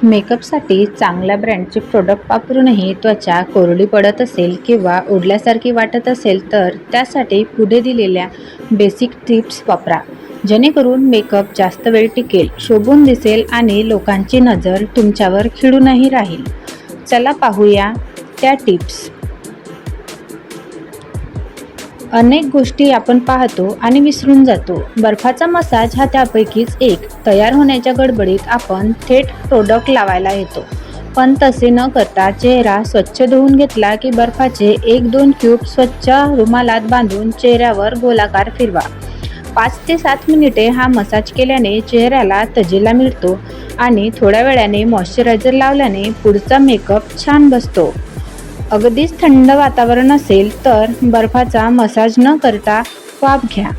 मेकअपसाठी चांगल्या ब्रँडचे प्रोडक्ट वापरूनही त्वचा कोरडी पडत असेल किंवा उडल्यासारखी वाटत असेल तर त्यासाठी पुढे दिलेल्या बेसिक टिप्स वापरा, जेणेकरून मेकअप जास्त वेळ टिकेल, शोभून दिसेल आणि लोकांची नजर तुमच्यावर खिळूनही राहील. चला पाहूया त्या टिप्स. अनेक गोष्टी आपण पाहतो आणि विसरून जातो. बर्फाचा मसाज हा त्यापैकीच एक. तयार होण्याच्या गडबडीत आपण थेट प्रोडक्ट लावायला येतो, पण तसे न करता चेहरा स्वच्छ धुवून घेतला की बर्फाचे 1-2 क्यूब स्वच्छ रुमालात बांधून चेहऱ्यावर गोलाकार फिरवा. 5 ते 7 मिनिटे हा मसाज केल्याने चेहऱ्याला तजेला मिळतो आणि थोड्या वेळाने मॉइश्चरायझर लावल्याने पुढचा मेकअप छान बसतो. अगदीच थंड वातावरण असेल तर बर्फाचा मसाज न करता वाफ घ्या.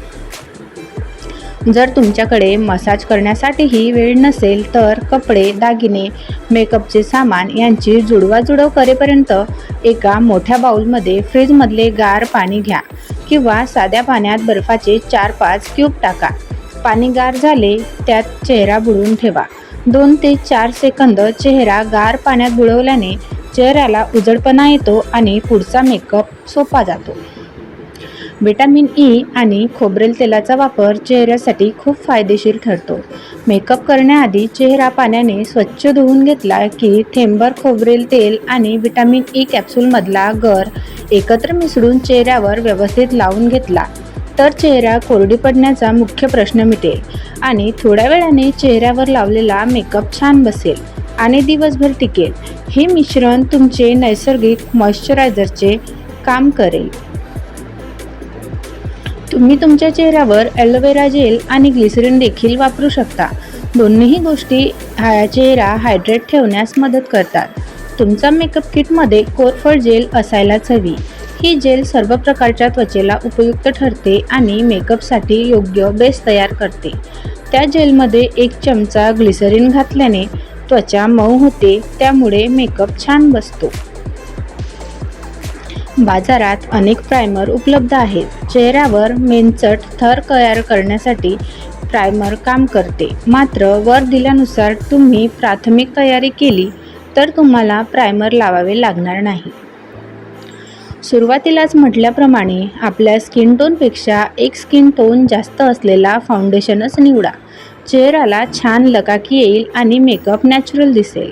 जर तुमच्याकडे मसाज करण्यासाठीही वेळ नसेल तर कपडे, दागिने, मेकअपचे सामान यांची जुळवाजुळव करेपर्यंत एका मोठ्या बाउलमध्ये फ्रीजमधले गार पाणी घ्या किंवा साध्या पाण्यात बर्फाचे 4-5 क्यूब टाका. पाणी गार झाले त्यात चेहरा बुडवून ठेवा. 2 ते 4 सेकंद चेहरा गार पाण्यात बुडवल्याने चेहऱ्याला उजळपणा येतो आणि पुढचा मेकअप सोपा जातो. व्हिटॅमिन ई आणि खोबरेल तेलाचा वापर चेहऱ्यासाठी खूप फायदेशीर ठरतो. मेकअप करण्याआधी चेहरा पाण्याने स्वच्छ धुवून घेतला की थेंबभर खोबरेल तेल आणि व्हिटॅमिन ई कॅप्सूलमधला गर एकत्र मिसळून चेहऱ्यावर व्यवस्थित लावून घेतला तर चेहरा कोरडी पडण्याचा मुख्य प्रश्न मिटेल आणि थोड्या वेळाने चेहऱ्यावर लावलेला मेकअप छान बसेल आणि दिवसभर टिकेल. हे मिश्रण तुमचे नैसर्गिक मॉइश्चरायझरचे काम करेल. तुम्ही तुमच्या चेहऱ्यावर ॲलोवेरा जेल आणि ग्लिसरीन देखील वापरू शकता. दोन्ही गोष्टी चेहरा हायड्रेट ठेवण्यास मदत करतात. तुमचा मेकअप किटमध्ये कोरफड जेल असायलाच हवी. ही जेल सर्व प्रकारच्या त्वचेला उपयुक्त ठरते आणि मेकअपसाठी योग्य बेस तयार करते. त्या जेलमध्ये 1 चमचा ग्लिसरीन घातल्याने त्वचा मऊ होते, त्यामुळे मेकअप छान बसतो. बाजारात अनेक प्रायमर उपलब्ध आहेत. चेहऱ्यावर मेनचट थर तयार करण्यासाठी प्रायमर काम करते. मात्र वर दिल्यानुसार तुम्ही प्राथमिक तयारी केली तर तुम्हाला प्रायमर लावावे लागणार नाही. सुरुवातीलाच म्हटल्याप्रमाणे आपल्या स्किन टोनपेक्षा 1 स्किन टोन जास्त असलेला फाउंडेशनच निवडा. चेहऱ्याला छान लकाकी येईल आणि मेकअप नॅचरल दिसेल.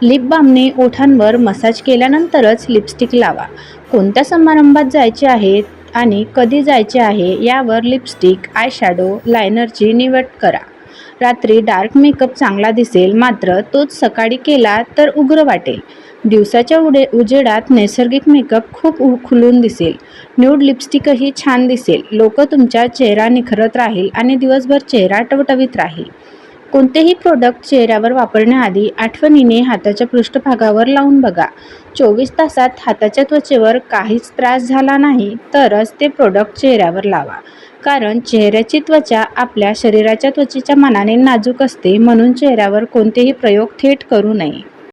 लिप बामने ओठांवर मसाज केल्यानंतरच लिपस्टिक लावा. कोणत्या समारंभात जायचे आहे आणि कधी जायचे आहे यावर लिपस्टिक, आयशॅडो, लायनरची निवड करा. रात्री डार्क मेकअप चांगला दिसेल, मात्र तोच सकाळी केला तर उग्र वाटेल. दिवसाच्या उजेडात नैसर्गिक मेकअप खूप खुलून दिसेल. न्यूड लिपस्टिकही छान दिसेल. लोक तुमचा चेहरा निखरत राहील आणि दिवसभर चेहरा टवटवीत राहील. कोणतेही प्रोडक्ट चेहऱ्यावर वापरण्याआधी आठवणीने हाताच्या पृष्ठभागावर लावून बघा. 24 तासात हाताच्या त्वचेवर काहीच त्रास झाला नाही तरच ते प्रोडक्ट चेहऱ्यावर लावा. कारण चेहऱ्याची त्वचा आपल्या शरीराच्या त्वचेच्या मानाने नाजूक असते, म्हणून चेहऱ्यावर कोणतेही प्रयोग थेट करू नये.